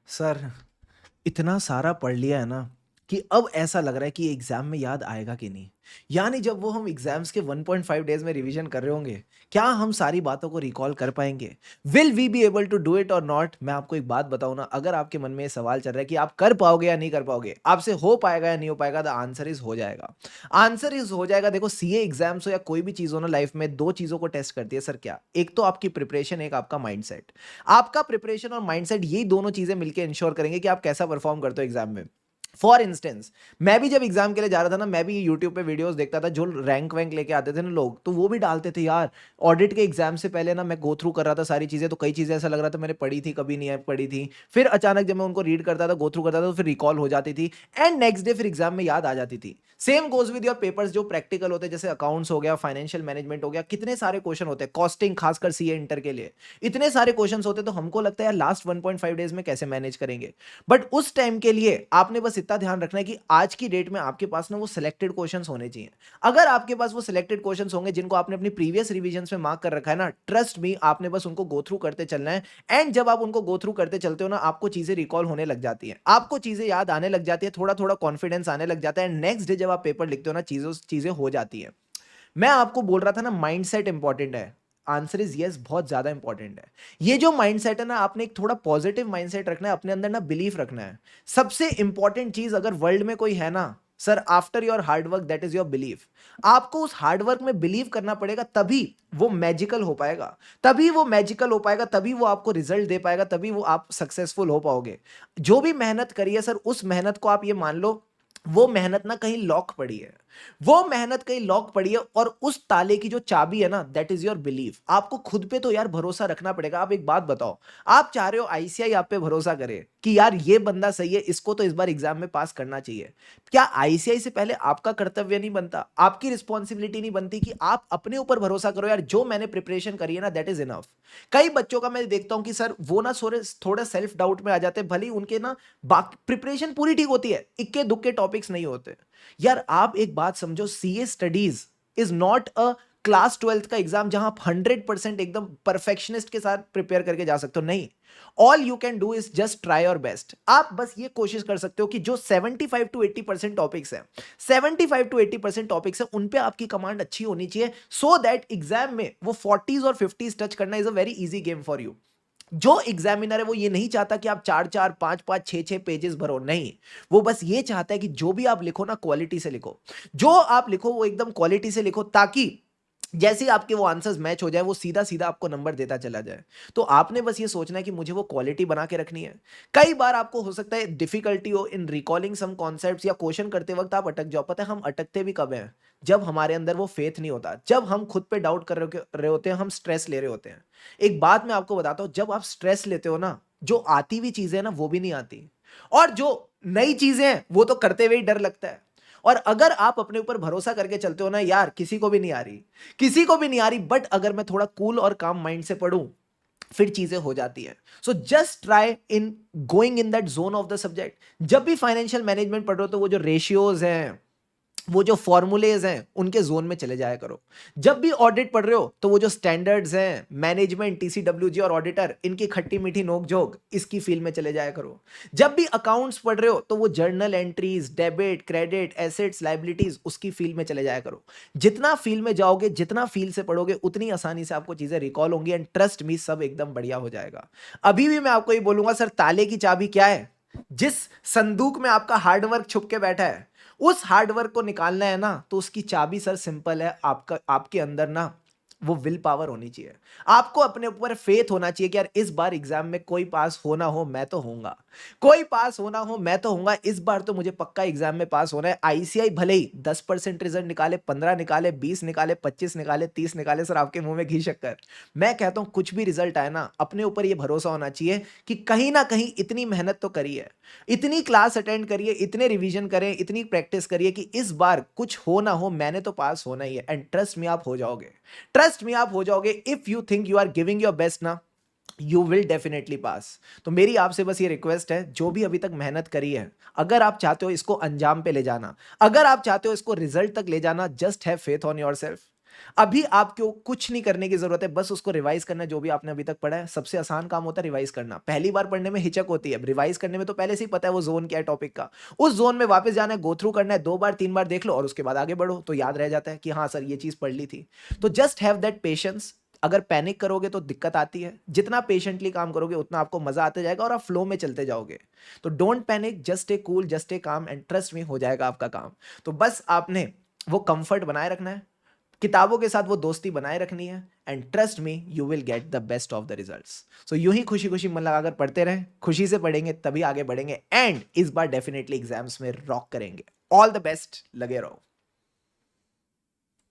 Sir, इतना सारा पढ़ लिया है ना कि अब ऐसा लग रहा है कि एग्जाम में याद आएगा कि नहीं। यानी जब वो हम एग्जाम्स के 1.5 डेज में रिवीजन कर रहे होंगे, क्या हम सारी बातों को रिकॉल कर पाएंगे? Will we be able to do it और नॉट? मैं आपको एक बात बताऊं ना, अगर आपके मन में ये सवाल चल रहा है कि आप कर पाओगे या नहीं कर पाओगे, आपसे हो पाएगा या नहीं हो पाएगा, द आंसर इज हो जाएगा। आंसर इज हो जाएगा। देखो, सीए एग्जाम्स हो या कोई भी चीज हो ना लाइफ में, दो चीजों को टेस्ट करती है सर। क्या? एक तो आपकी प्रिपरेशन, एक आपका माइंडसेट। आपका प्रिपरेशन और माइंडसेट, यही दोनों चीजें मिलकर इंश्योर करेंगे कि आप कैसा परफॉर्म करते हो एग्जाम में। फॉर इंस्टेंस, मैं भी जब एग्जाम के लिए जा रहा था ना, मैं भी यूट्यूब पे वीडियोस देखता था। जो रैंक वैंक लेके आते थे ना लोग, तो वो भी डालते थे यार, ऑडिट के एग्जाम से पहले ना मैं गो थ्रू कर रहा था सारी चीजें, तो कई चीजें ऐसा लग रहा था मैंने पढ़ी थी, कभी नहीं पढ़ी थी। फिर अचानक जब मैं उनको रीड करता था, गो थ्रू करता था, तो फिर रिकॉल हो जाती थी। एंड नेक्स्ट डे फिर एग्जाम में याद आ जाती थी। Same goes with your papers जो प्रैक्टिकल होते हैं, जैसे अकाउंट्स हो गया, फाइनेंशियल मैनेजमेंट हो गया, कितने सारे क्वेश्चन होते हैं, कॉस्टिंग, खासकर सीए इंटर के लिए इतने सारे क्वेश्चंस होते हैं। तो हमको लगता है यार लास्ट 1.5 डेज में कैसे मैनेज करेंगे। बट उस टाइम के लिए आपने बस इतना ध्यान रखना है कि आज की डेट में आपके पास ना वो सिलेक्टेड क्वेश्चंस होने चाहिए। अगर आपके पास वो सिलेक्टेड क्वेश्चंस होंगे जिनको आपने अपनी प्रीवियस रिवीजंस में मार्क कर रखा है ना, ट्रस्ट मी, आपने बस उनको गो थ्रू करते चलना है। एंड जब आप उनको गो थ्रू करते चलते हो ना, आपको चीजें रिकॉल होने लग जाती हैं, आपको चीजें याद आने लग जाती है, थोड़ा थोड़ा कॉन्फिडेंस आने लग जाता है। नेक्स्ट डे जब आप पेपर लिखते हो ना, चीजों चीजें हो जाती है। मैं आपको बोल रहा था ना, माइंडसेट इंपॉर्टेंट है। आंसर इज यस, बहुत ज्यादा इंपॉर्टेंट है। ये जो माइंडसेट है ना, आपने एक थोड़ा पॉजिटिव माइंडसेट रखना है, अपने अंदर ना बिलीफ रखना है। सबसे इंपॉर्टेंट चीज अगर वर्ल्ड में कोई है ना sir, after your hard work, that is your belief. आपको उस हार्डवर्क में बिलीव करना पड़ेगा, तभी वो मैजिकल हो पाएगा। तभी वो मैजिकल हो पाएगा, तभी वो आपको रिजल्ट दे पाएगा, तभी वो आप सक्सेसफुल हो पाओगे। जो भी मेहनत करी है सर, उस मेहनत को आप ये मान लो, वो मेहनत ना कहीं लॉक पड़ी है। वो मेहनत कहीं लॉक पड़ी है, और उस ताले की जो चाबी है ना, दैट इज योर बिलीफ। आपको खुद पे तो यार भरोसा रखना पड़ेगा। आप एक बात बताओ, आप चाह रहे हो आईसीआई आप पे भरोसा करे कि यार ये बंदा सही है, इसको तो इस बार एग्जाम में पास करना चाहिए। क्या आईसीआई से पहले आपका कर्तव्य नहीं बनता, आपकी रिस्पॉन्सिबिलिटी नहीं बनती कि आप अपने ऊपर भरोसा करो? यार जो मैंने प्रिपरेशन करी है ना, दैट इज इनफ। कई बच्चों का मैं देखता हूं कि सर वो ना थोड़ा सेल्फ डाउट में आ जाते हैं, भले ही उनके ना बाकी प्रिपरेशन पूरी ठीक होती है, इक्के दुक्के टॉपिक्स नहीं होते। यार आप एक बात समझो, CA studies is not a class 12th का एग्जाम जहां आप 100% एकदम परफेक्शनिस्ट के साथ प्रिपेयर करके जा सकते हो। नहीं, all you can do is just try your best. आप बस ये कोशिश कर सकते हो कि जो 75 to 80% टॉपिक्स है, 75 to 80% टॉपिक्स है, उन पे आपकी कमांड अच्छी होनी चाहिए, सो दैट एग्जाम में वो 40s और 50s टच करना is a very easy game for you. जो एग्जामिनर है वो ये नहीं चाहता कि आप चार चार पांच पांच छह छह पेजेस भरो, नहीं। वो बस ये चाहता है कि जो भी आप लिखो ना, क्वालिटी से लिखो। जो आप लिखो वो एकदम क्वालिटी से लिखो, ताकि जैसे ही आपके वो आंसर्स मैच हो जाए, वो सीधा सीधा आपको नंबर देता चला जाए। तो आपने बस ये सोचना है कि मुझे वो क्वालिटी बना के रखनी है। कई बार आपको हो सकता है डिफिकल्टी हो इन रिकॉलिंग सम कॉन्सेप्ट्स, या क्वेश्चन करते वक्त आप अटक जाओ। पता है हम अटकते भी कब हैं? जब हमारे अंदर वो फेथ नहीं होता, जब हम खुद पे डाउट कर रहे होते हैं, हम स्ट्रेस ले रहे होते हैं। एक बात मैं आपको बताता हूं, जब आप स्ट्रेस लेते हो ना, जो आती हुई चीजें ना वो भी नहीं आती, और जो नई चीजें हैं वो तो करते हुए ही डर लगता है। और अगर आप अपने ऊपर भरोसा करके चलते हो ना यार, किसी को भी नहीं आ रही, किसी को भी नहीं आ रही, बट अगर मैं थोड़ा कूल और काम माइंड से पढ़ूं, फिर चीजें हो जाती है। So just try in going in that zone of the subject. जब भी फाइनेंशियल मैनेजमेंट पढ़ रहे हो, तो वो जो रेशियोज हैं, वो जो फॉर्मूलेज हैं, उनके जोन में चले जाया करो। जब भी ऑडिट पढ़ रहे हो, तो वो जो स्टैंडर्ड्स हैं, मैनेजमेंट, टीसीडब्ल्यूजी और ऑडिटर, इनकी खट्टी मीठी नोक जोक, इसकी फील्ड में चले जाया करो। जब भी अकाउंट्स पढ़ रहे हो, तो वो journal entries, debit credit, assets liabilities, उसकी फील्ड में चले जाया करो। जितना फील्ड में जाओगे, जितना फील्ड से पढ़ोगे, उतनी आसानी से आपको चीजें रिकॉल होंगी, एंड ट्रस्ट मी, सब एकदम बढ़िया हो जाएगा। अभी भी मैं आपको ये बोलूंगा सर, ताले की चाबी क्या है? जिस संदूक में आपका हार्डवर्क छुप के बैठा है, उस हार्डवर्क को निकालना है ना, तो उसकी चाबी सर सिंपल है, आपका आपके अंदर ना वो विल पावर होनी चाहिए। आपको अपने ऊपर फेथ होना चाहिए कि यार इस बार एग्जाम में कोई पास हो ना हो, मैं तो होऊंगा। कोई पास हो ना हो, मैं तो होऊंगा। इस बार तो मुझे पक्का एग्जाम में पास होना है। आईसीआई भले ही 10% रिजल्ट निकाले, 15 निकाले, 20 निकाले, 25 निकाले, 30 निकाले, सर आपके मुंह में घी शक्कर। मैं कहता हूं कुछ भी रिजल्ट आए ना, अपने ऊपर ये भरोसा होना चाहिए कि कहीं ना कहीं इतनी मेहनत तो करी है, इतनी क्लास अटेंड करिए, इतने रिवीजन करें, इतनी प्रैक्टिस करिए कि इस बार कुछ हो ना हो, मैंने तो पास होना ही है। एंड ट्रस्ट में आप हो जाओगे। ट्रस्ट में आप हो जाओगे। If you think you are giving your best ना, यू विल डेफिनेटली पास। तो मेरी आपसे बस ये रिक्वेस्ट है, जो भी अभी तक मेहनत करी है, अगर आप चाहते हो इसको अंजाम पे ले जाना, अगर आप चाहते हो इसको रिजल्ट तक ले जाना, just have faith on your self. अभी आपको कुछ नहीं करने की ज़रूरत है, बस उसको रिवाइज़ करना है जो भी आपने अभी तक पढ़ा है। सबसे आसान काम होता है रिवाइज़ करना। पहली बार पढ़ने में हिचक होती है, रिवाइज़ करने में तो पहले से ही पता है वो ज़ोन क्या है टॉपिक का। उस ज़ोन में वापस जाना है, गो थ्रू करना है, 2 बार 3 बार देख लो और उसके बाद आगे बढ़ो, तो याद रह जाता है कि हाँ सर ये चीज़ पढ़ ली थी। तो जस्ट हैव दैट पेशेंस। अगर पैनिक करोगे तो दिक्कत आती है, जितना पेशेंटली काम करोगे उतना आपको मज़ा आते जाएगा और आप फ्लो में चलते जाओगे। तो don't panic, just stay cool, just stay calm and trust मी, हो जाएगा आपका काम। तो बस आपने वो कंफर्ट बनाए रखना है, किताबों के साथ वो दोस्ती बनाए रखनी है, and trust me you will get the best of the results. So यूं ही खुशी खुशी मन लगाकर पढ़ते रहें, खुशी से पढ़ेंगे तभी आगे बढ़ेंगे, एंड इस बार डेफिनेटली एग्जाम्स में रॉक करेंगे। ऑल द बेस्ट, लगे रहो।